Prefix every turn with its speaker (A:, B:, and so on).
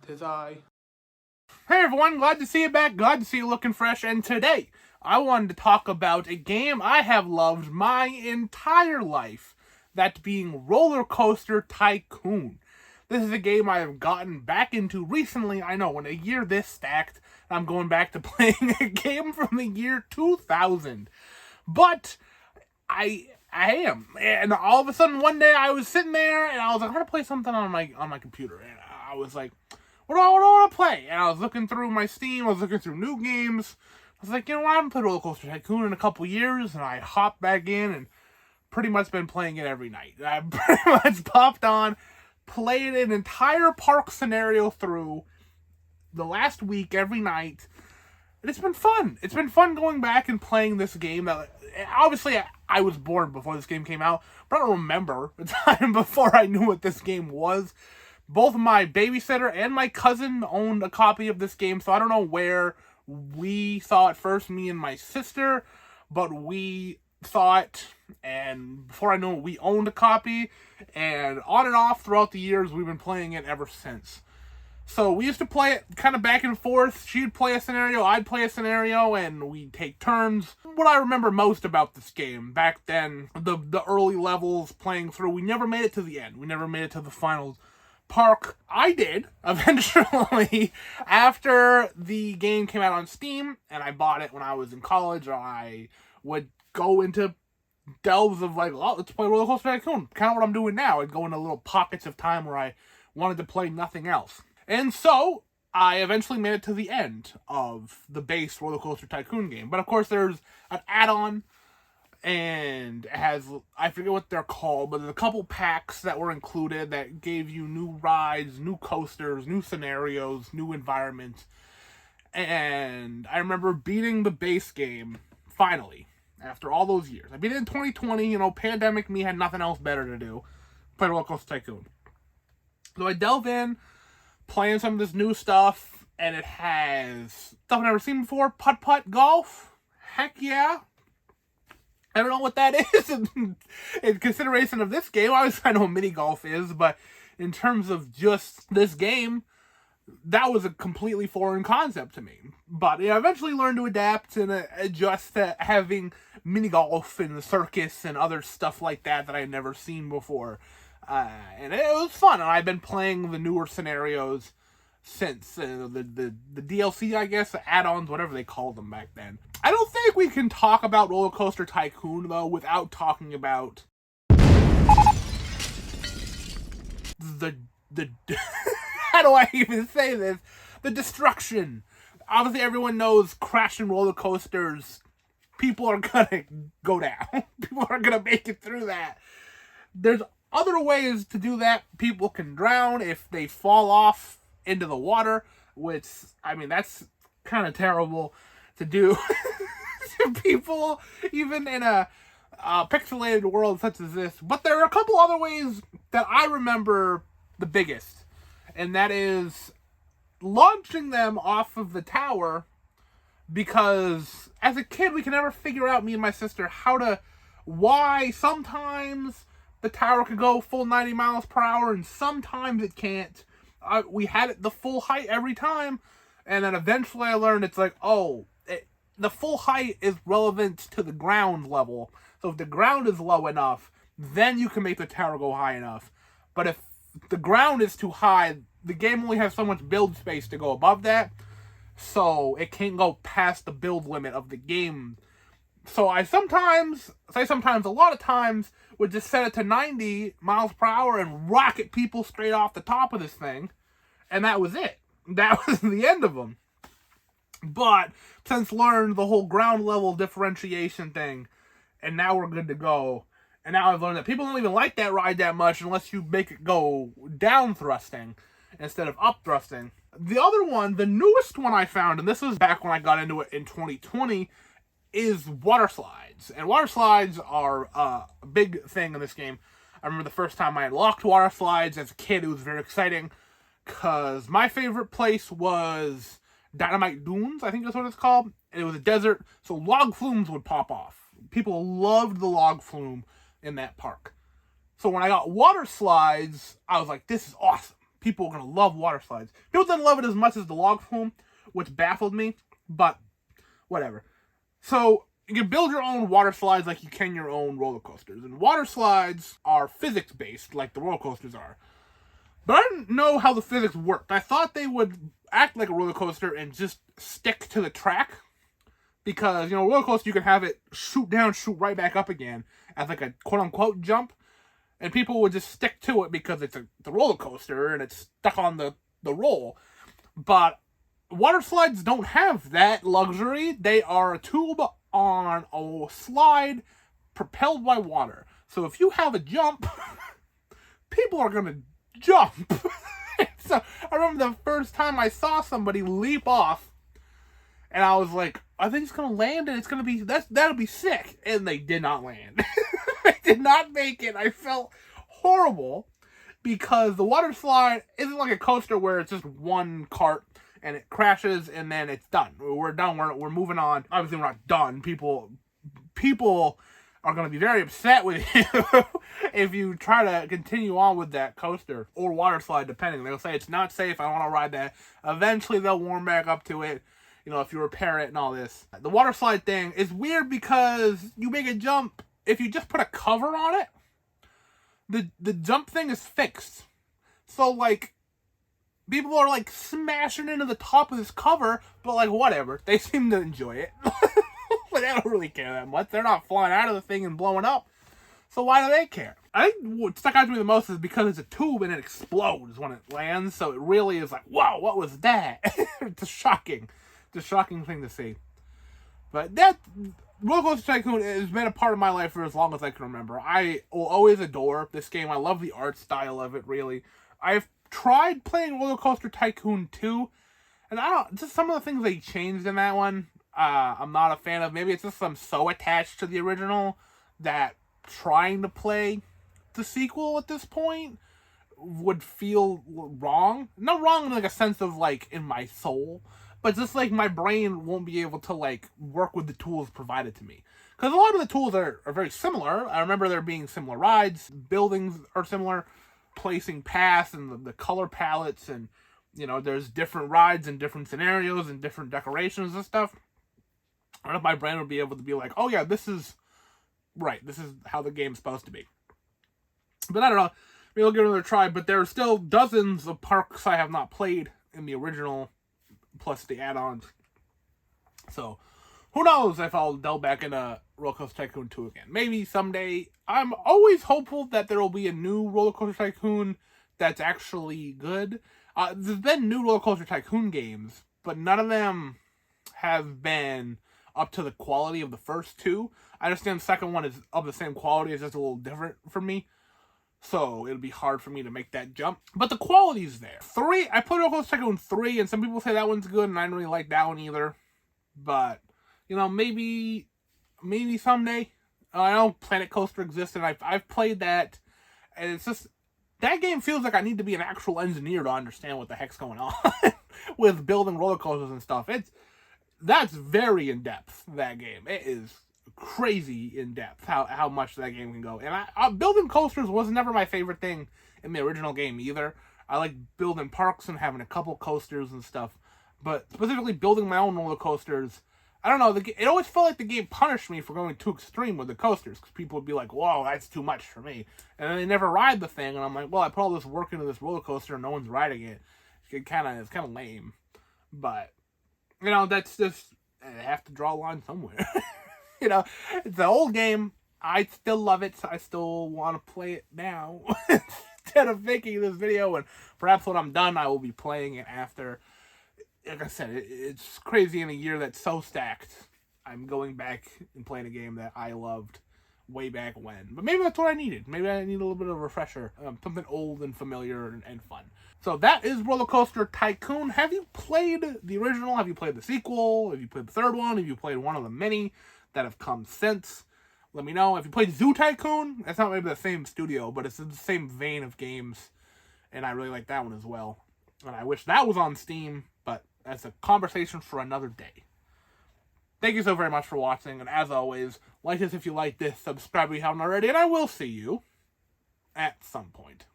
A: 'Tis I. Hey everyone, glad to see you back, glad to see you looking fresh, and today I wanted to talk about a game I have loved my entire life, that being Roller Coaster Tycoon. This is a game I have gotten back into recently. I know, in a year this stacked, I'm going back to playing a game from the year 2000. But I am, and all of a sudden one day I was sitting there and I was like, I'm gonna play something on my computer, and I was like, what do I want to play? And I was looking through my Steam, I was looking through new games. I was like, you know what, I haven't played Roller Coaster Tycoon in a couple years, and I hopped back in and pretty much been playing it every night. I pretty much popped on, played an entire park scenario through the last week every night. And it's been fun. It's been fun going back and playing this game. Obviously, I was born before this game came out, but I don't remember the time before I knew what this game was. Both my babysitter and my cousin owned a copy of this game, so I don't know where we saw it first, me and my sister, but we saw it, and before I knew it, we owned a copy, and on and off throughout the years, we've been playing it ever since. So we used to play it kind of back and forth. She'd play a scenario, I'd play a scenario, and we'd take turns. What I remember most about this game, back then, the early levels playing through, we never made it to the end. We never made it to the final park. I did, eventually, after the game came out on Steam, and I bought it when I was in college. I would go into delves of like, oh, let's play Roller Coaster Tycoon. Kind of what I'm doing now. I'd go into little pockets of time where I wanted to play nothing else. And so, I eventually made it to the end of the base Roller Coaster Tycoon game. But of course, there's an add-on, and it has, I forget what they're called, but there's a couple packs that were included that gave you new rides, new coasters, new scenarios, new environments. And I remember beating the base game, finally, after all those years. I beat it in 2020, pandemic me had nothing else better to do. Play Roller Coaster Tycoon. So I delve in, playing some of this new stuff, and it has stuff I've never seen before. Putt-putt golf. Heck yeah. I don't know what that is in consideration of this game. Obviously, I know what mini golf is, but in terms of just this game, that was a completely foreign concept to me. But I eventually learned to adapt and adjust to having mini golf and the circus and other stuff like that I had never seen before. And it was fun, and I've been playing the newer scenarios since, the DLC, I guess, the add-ons, whatever they called them back then. I don't think we can talk about Roller Coaster Tycoon, though, without talking about the how do I even say this? The destruction. Obviously, everyone knows crashing roller coasters, people are gonna go down. People are gonna make it through that. There's other ways to do that. People can drown if they fall off into the water, which, I mean, that's kind of terrible to do to people, even in a pixelated world such as this. But there are a couple other ways that I remember the biggest, and that is launching them off of the tower, because as a kid, we can never figure out, me and my sister, why sometimes the tower can go full 90 miles per hour, and sometimes it can't. We had it the full height every time, and then eventually I learned it's like, the full height is relevant to the ground level. So if the ground is low enough, then you can make the tower go high enough. But if the ground is too high, the game only has so much build space to go above that, so it can't go past the build limit of the game. So I a lot of times, would just set it to 90 miles per hour and rocket people straight off the top of this thing. And that was it. That was the end of them. But since learned the whole ground level differentiation thing, and now we're good to go. And now I've learned that people don't even like that ride that much unless you make it go down thrusting instead of up thrusting. The other one, the newest one I found, and this was back when I got into it in 2020, is water slides. And water slides are a big thing in this game. I remember the first time I unlocked water slides as a kid, it was very exciting, because my favorite place was Dynamite Dunes, I think that's what it's called. And it was a desert, so log flumes would pop off. People loved the log flume in that park. So when I got water slides, I was like, this is awesome. people are going to love water slides. People didn't love it as much as the log flume, which baffled me, but whatever. So you can build your own water slides like you can your own roller coasters. And water slides are physics-based, like the roller coasters are. But I didn't know how the physics worked. I thought they would act like a roller coaster and just stick to the track. Because, you know, a roller coaster, you can have it shoot down, shoot right back up again as like a quote-unquote jump. And people would just stick to it because it's the roller coaster and it's stuck on the roll. But water slides don't have that luxury. They are a tube on a slide propelled by water. So if you have a jump, people are going to jump. So I remember the first time I saw somebody leap off, and I was like, are they just going to land and it's going to be, that'll be sick. And they did not land. They did not make it. I felt horrible because the water slide isn't like a coaster where it's just one cart and it crashes and then it's done. We're done. We're moving on. Obviously, we're not done. People are going to be very upset with you if you try to continue on with that coaster or water slide, depending. They'll say it's not safe. I don't want to ride that. Eventually, they'll warm back up to it. You know, if you repair it and all this. The water slide thing is weird because you make a jump. If you just put a cover on it, the jump thing is fixed. So, like, people are, like, smashing into the top of this cover, but, like, whatever. They seem to enjoy it. But they don't really care that much. They're not flying out of the thing and blowing up. So why do they care? I think what stuck out to me the most is because it's a tube and it explodes when it lands. So it really is like, wow, what was that? It's shocking. It's a shocking thing to see. But that Roller Coaster Tycoon has been a part of my life for as long as I can remember. I will always adore this game. I love the art style of it, really. I've tried playing Roller Coaster Tycoon 2, and just some of the things they changed in that one, I'm not a fan of. Maybe it's just I'm so attached to the original that trying to play the sequel at this point would feel wrong. Not wrong in like a sense of like in my soul, but just like my brain won't be able to like work with the tools provided to me. Because a lot of the tools are very similar. I remember there being similar rides, buildings are similar, placing paths and the color palettes, and you know, there's different rides and different scenarios and different decorations and stuff. I don't know if my brain would be able to be like, oh yeah, this is right, this is how the game's supposed to be. But I don't know, maybe I'll give it another try, but there are still dozens of parks I have not played in the original, plus the add-ons. So, who knows if I'll delve back into Roller Coaster Tycoon 2 again. Maybe someday. I'm always hopeful that there will be a new Roller Coaster Tycoon that's actually good. There's been new Roller Coaster Tycoon games, but none of them have been up to the quality of the first two. I understand the second one is of the same quality, it's just a little different for me. So it'll be hard for me to make that jump. But the quality's there. 3, I played Roller Coaster Tycoon 3, and some people say that one's good, and I don't really like that one either. But, you know, maybe someday. I know Planet Coaster exists, and I've played that, and it's just, that game feels like I need to be an actual engineer to understand what the heck's going on with building roller coasters and stuff. That's very in-depth, that game. It is crazy in-depth how much that game can go. And building coasters was never my favorite thing in the original game either. I like building parks and having a couple coasters and stuff. But specifically building my own roller coasters, I don't know, it always felt like the game punished me for going too extreme with the coasters, because people would be like, whoa, that's too much for me. And then they never ride the thing, and I'm like, well, I put all this work into this roller coaster and no one's riding it. It's kind of lame. But, you know, that's just, I have to draw a line somewhere. You know, it's an old game. I still love it. So I still want to play it now instead of making this video. And perhaps when I'm done, I will be playing it after. Like I said, it's crazy in a year that's so stacked. I'm going back and playing a game that I loved way back when. But maybe that's what I needed. Maybe I need a little bit of a refresher. Something old and familiar and fun. So that is Roller Coaster Tycoon. Have you played the original? Have you played the sequel? Have you played the third one? Have you played one of the many that have come since? Let me know. If you played Zoo Tycoon, it's not maybe the same studio, but it's in the same vein of games. And I really like that one as well. And I wish that was on Steam, but that's a conversation for another day. Thank you so very much for watching, and as always, like this if you like this, subscribe if you haven't already, and I will see you at some point.